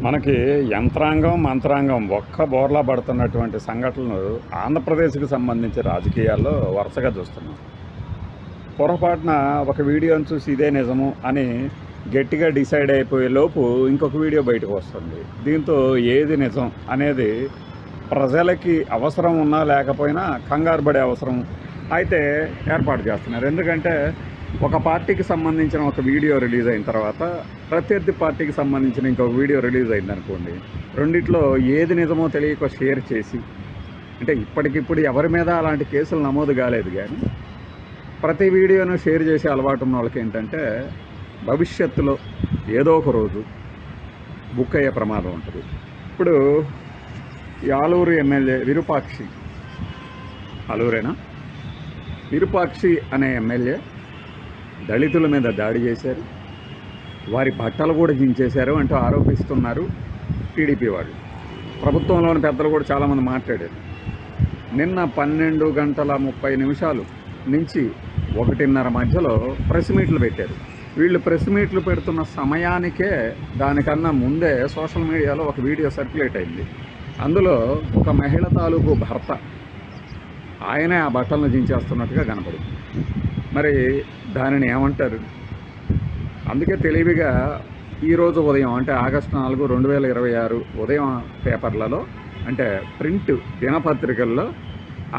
మనకి యంత్రాంగం మంత్రాంగం ఒక్క బోర్లా పడుతున్నటువంటి సంఘటనలు ఆంధ్రప్రదేశ్కి సంబంధించి రాజకీయాల్లో వరుసగా చూస్తున్నాం. పొరపాటున ఒక వీడియోని చూసి ఇదే నిజము అని గట్టిగా డిసైడ్ అయిపోయే లోపు ఇంకొక వీడియో బయటకు వస్తుంది. దీంతో ఏది నిజం అనేది ప్రజలకి అవసరం ఉన్నా లేకపోయినా కంగారు పడే అవసరం అయితే ఏర్పాటు చేస్తున్నారు. ఎందుకంటే ఒక పార్టీకి సంబంధించిన ఒక వీడియో రిలీజ్ అయిన తర్వాత ప్రత్యర్థి పార్టీకి సంబంధించిన ఇంకొక వీడియో రిలీజ్ అయిందనుకోండి, రెండిట్లో ఏది నిజమో తెలియక షేర్ చేసి, అంటే ఇప్పటికిప్పుడు ఎవరి మీద అలాంటి కేసులు నమోదు కాలేదు, కానీ ప్రతి వీడియోను షేర్ చేసే అలవాటు ఉన్న వాళ్ళకి ఏంటంటే భవిష్యత్తులో ఏదో ఒక రోజు బుక్ అయ్యే ప్రమాదం ఉంటుంది. ఇప్పుడు ఈ ఆలూరు ఎమ్మెల్యే విరూపాక్షి, ఆలూరేనా, విరూపాక్షి అనే ఎమ్మెల్యే దళితుల మీద దాడి చేశారు, వారి బట్టలు కూడా దించేశారు అంటూ ఆరోపిస్తున్నారు టీడీపీ వాళ్ళు. ప్రభుత్వంలోని పెద్దలు కూడా చాలామంది మాట్లాడారు. నిన్న 12:30 నుంచి 1:30 మధ్యలో ప్రెస్ మీట్లు పెట్టారు. వీళ్ళు ప్రెస్ మీట్లు పెడుతున్న సమయానికే దానికన్నా ముందే సోషల్ మీడియాలో ఒక వీడియో సర్క్యులేట్ అయింది. అందులో ఒక మహిళ తాలూకు భర్త, ఆయనే ఆ బట్టలను దించేస్తున్నట్టుగా కనపడింది. మరి దానిని ఏమంటారు? అందుకే తెలివిగా ఈరోజు ఉదయం, అంటే ఆగస్టు 4, 2026 ఉదయం పేపర్లలో, అంటే ప్రింట్ దినపత్రికల్లో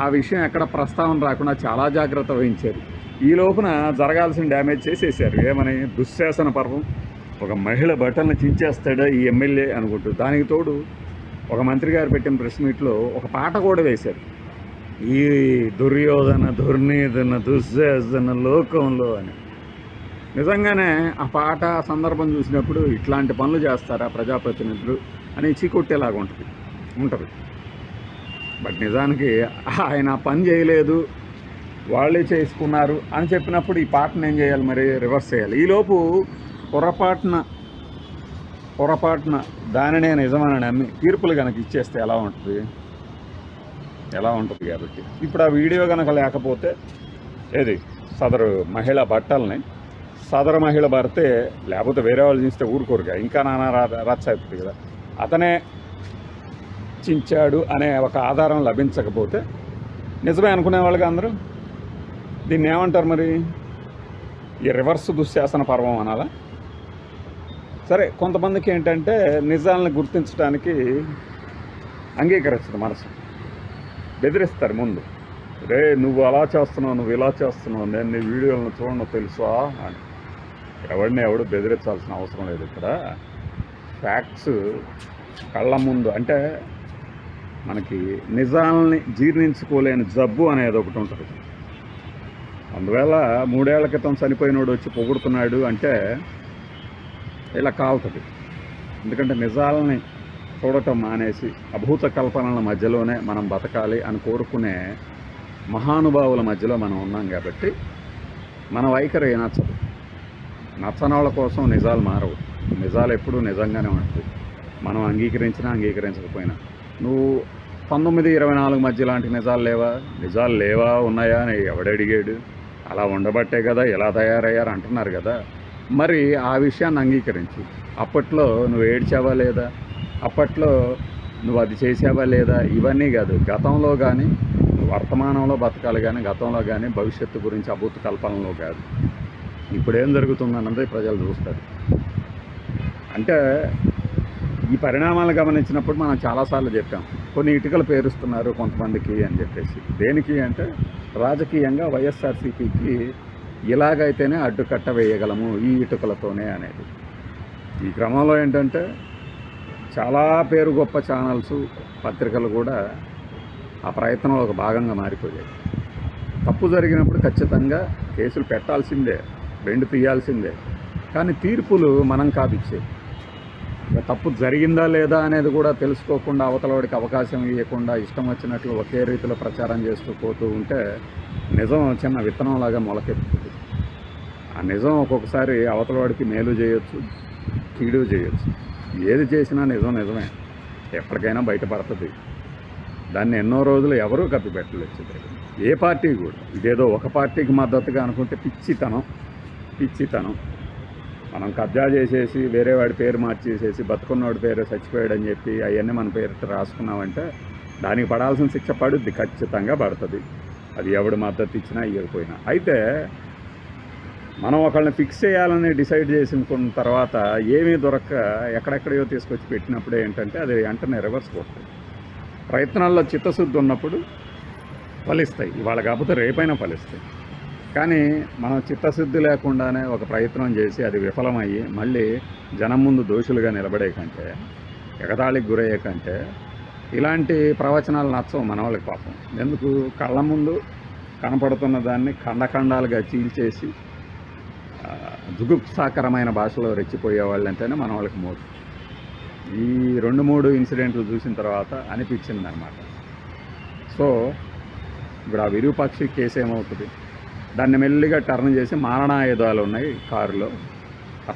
ఆ విషయం ఎక్కడ ప్రస్తావన రాకుండా చాలా జాగ్రత్త వహించారు. ఈ లోపున జరగాల్సిన డ్యామేజ్ చేసేసారు. ఏమని? దుశ్శాసన పర్వం, ఒక మహిళ బట్టలను చించేస్తాడా ఈ ఎమ్మెల్యే అనుకుంటూ. దానికి తోడు ఒక మంత్రి గారు పెట్టిన ప్రెస్ మీట్లో ఒక పాట కూడా వేశారు, ఈ దుర్యోధన దుర్నీధన దుశ్శాసన లోకంలో అని. నిజంగానే ఆ పాట సందర్భం చూసినప్పుడు ఇట్లాంటి పనులు చేస్తారా ప్రజాప్రతినిధులు అని చీకొట్టేలాగా ఉంటుంది. బట్ నిజానికి ఆయన పని చేయలేదు, వాళ్ళే చేసుకున్నారు అని చెప్పినప్పుడు ఈ పాటను ఏం చేయాలి మరి? రివర్స్ చేయాలి. ఈలోపు పొరపాటున దానినే నిజమని నమ్మి తీర్పులు కనుక ఇచ్చేస్తే ఎలా ఉంటుంది కాబట్టి ఇప్పుడు ఆ వీడియో కనుక లేకపోతే, ఏది సదరు మహిళ బట్టల్ని సదరు మహిళ భర్తే, లేకపోతే వేరే వాళ్ళు చూస్తే ఊరుకోరుగా, ఇంకా నానా రచ్చ అవుతుంది కదా, అతనే చించాడు అనే ఒక ఆధారం లభించకపోతే నిజమే అనుకునే వాళ్ళకి అందరూ దీన్ని ఏమంటారు మరి? ఈ రివర్స్ దుశ్శాసన పర్వం అనాలా? సరే, కొంతమందికి ఏంటంటే నిజాలను గుర్తించడానికి అంగీకరించదు మనసు, బెదిరిస్తారు ముందు. రే నువ్వు అలా చేస్తున్నావు, నువ్వు ఇలా చేస్తున్నావు, నేను నీ వీడియోలను చూడను తెలుసా అని. ఎవడు బెదిరించాల్సిన అవసరం లేదు. ఇక్కడ ఫ్యాక్ట్స్ కళ్ళ ముందు, అంటే మనకి నిజాలని జీర్ణించుకోలేని జబ్బు అనేది ఒకటి ఉంటుంది. అందువల్ల 3 ఏళ్ల క్రితం చనిపోయినోడు వచ్చి పొగుడుతున్నాడు అంటే ఇలా కావుతుంది. ఎందుకంటే నిజాలని చూడటం మానేసి అభూత కల్పనల మధ్యలోనే మనం బతకాలి అని కోరుకునే మహానుభావుల మధ్యలో మనం ఉన్నాం కాబట్టి మన వైఖరి నచ్చదు. నచ్చని వాళ్ళ కోసం నిజాలు మారవు. నిజాలు ఎప్పుడూ నిజంగానే ఉంటుంది, మనం అంగీకరించినా అంగీకరించకపోయినా. నువ్వు 1924 మధ్య లాంటి నిజాలు లేవా ఉన్నాయా అని ఎవడడిగాడు? అలా ఉండబట్టే కదా ఇలా తయారయ్యారు అంటున్నారు కదా. మరి ఆ విషయాన్ని అంగీకరించు. అప్పట్లో నువ్వు ఏడ్చావా లేదా? అప్పట్లో నువ్వు అది చేసావా లేదా? ఇవన్నీ కాదు, గతంలో కానీ వర్తమానంలో బతకాలి, కానీ గతంలో కానీ భవిష్యత్తు గురించి అభూత కల్పనలో కాదు. ఇప్పుడు ఏం జరుగుతుందన్నది ప్రజలు చూస్తారు. అంటే ఈ పరిణామాలు గమనించినప్పుడు మనం చాలాసార్లు చెప్పాం, కొన్ని ఇటుకలు పేరుస్తున్నారు కొంతమందికి అని చెప్పేసి. దేనికి అంటే రాజకీయంగా వైఎస్ఆర్సీపీకి ఇలాగైతేనే అడ్డుకట్ట వేయగలము ఈ ఇటుకలతోనే అనేది. ఈ క్రమంలో ఏంటంటే చాలా పేరు గొప్ప ఛానల్స్, పత్రికలు కూడా ఆ ప్రయత్నంలో ఒక భాగంగా మారిపోయాయి. తప్పు జరిగినప్పుడు ఖచ్చితంగా కేసులు పెట్టాల్సిందే, బెండు తీయాల్సిందే. కానీ తీర్పులు మనం కాదిచ్చేది. తప్పు జరిగిందా లేదా అనేది కూడా తెలుసుకోకుండా అవతలవాడికి అవకాశం ఇవ్వకుండా ఇష్టం వచ్చినట్లు ఒకే రీతిలో ప్రచారం చేస్తూ పోతూ ఉంటే నిజం చిన్న విత్తనంలాగా మొలకెత్తుతుంది. ఆ నిజం ఒక్కొక్కసారి అవతలవాడికి మేలు చేయొచ్చు, కీడు చేయొచ్చు. ఏది చేసినా నిజమే, ఎప్పటికైనా బయటపడుతుంది. దాన్ని ఎన్నో రోజులు ఎవరూ కప్పిపెట్టలేదు. ఏ పార్టీ కూడా ఇదేదో ఒక పార్టీకి మద్దతుగా అనుకుంటే పిచ్చితనం. మనం కబ్జా చేసేసి వేరే వాడి పేరు మార్చేసేసి బతుకున్నవాడి పేరు చచ్చిపోయాడని చెప్పి అవన్నీ మన పేరు రాసుకున్నామంటే దానికి పడాల్సిన శిక్ష పడుద్ది, ఖచ్చితంగా పడుతుంది. అది ఎవడు మద్దతు ఇచ్చినా ఇవ్వకపోయినా. అయితే మనం ఒకళ్ళని ఫిక్స్ చేయాలని డిసైడ్ చేసుకున్న తర్వాత ఏమీ దొరక్క ఎక్కడెక్కడో తీసుకొచ్చి పెట్టినప్పుడు ఏంటంటే అది వెంటనే రివర్స్ కొడుతుంది. ప్రయత్నాల్లో చిత్తశుద్ధి ఉన్నప్పుడు ఫలిస్తాయి, ఇవాళ కాకపోతే రేపైనా ఫలిస్తాయి. కానీ మనం చిత్తశుద్ధి లేకుండానే ఒక ప్రయత్నం చేసి అది విఫలమయ్యి మళ్ళీ జనం ముందు దోషులుగా నిలబడే కంటే, ఎగతాళికి గురయ్యే కంటే ఇలాంటి ప్రవచనాలు నచ్చవు మన వాళ్ళకి పాపం. ఎందుకు, కళ్ళ ముందు కనపడుతున్న దాన్ని ఖండఖండాలుగా చీల్చేసి జుగుప్సాకరమైన భాషలో రెచ్చిపోయే వాళ్ళు అంటేనే మన వాళ్ళకి మోటు. ఈ 2-3 ఇన్సిడెంట్లు చూసిన తర్వాత అనిపించింది అనమాట. సో ఇప్పుడు ఆ విరూపాక్షి కేసు ఏమవుతుంది, దాన్ని మెల్లిగా టర్న్ చేసి మారణాయుధాలు ఉన్నాయి కారులో,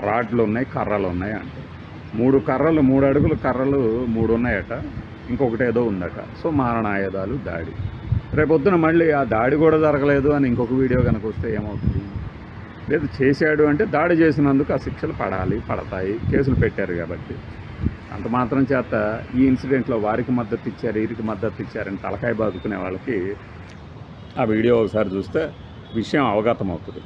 రాడ్లు ఉన్నాయి, కర్రలు ఉన్నాయి అంటే 3 కర్రలు 3 అడుగుల కర్రలు 3 ఉన్నాయట, ఇంకొకటి ఏదో ఉందట. సో మారణాయుధాలు, దాడి. రేపొద్దున మళ్ళీ ఆ దాడి కూడా జరగలేదు అని ఇంకొక వీడియో కనుక వస్తే ఏమవుతుంది? లేదు, చేశాడు అంటే దాడి చేసినందుకు ఆ శిక్షలు పడతాయి, కేసులు పెట్టారు కాబట్టి. అంత మాత్రం చేత ఈ ఇన్సిడెంట్లో వారికి మద్దతు ఇచ్చారు, వీరికి మద్దతు ఇచ్చారని తలకాయ బాదుకునే వాళ్ళకి ఆ వీడియో ఒకసారి చూస్తే విషయం అవగతం అవుతుంది.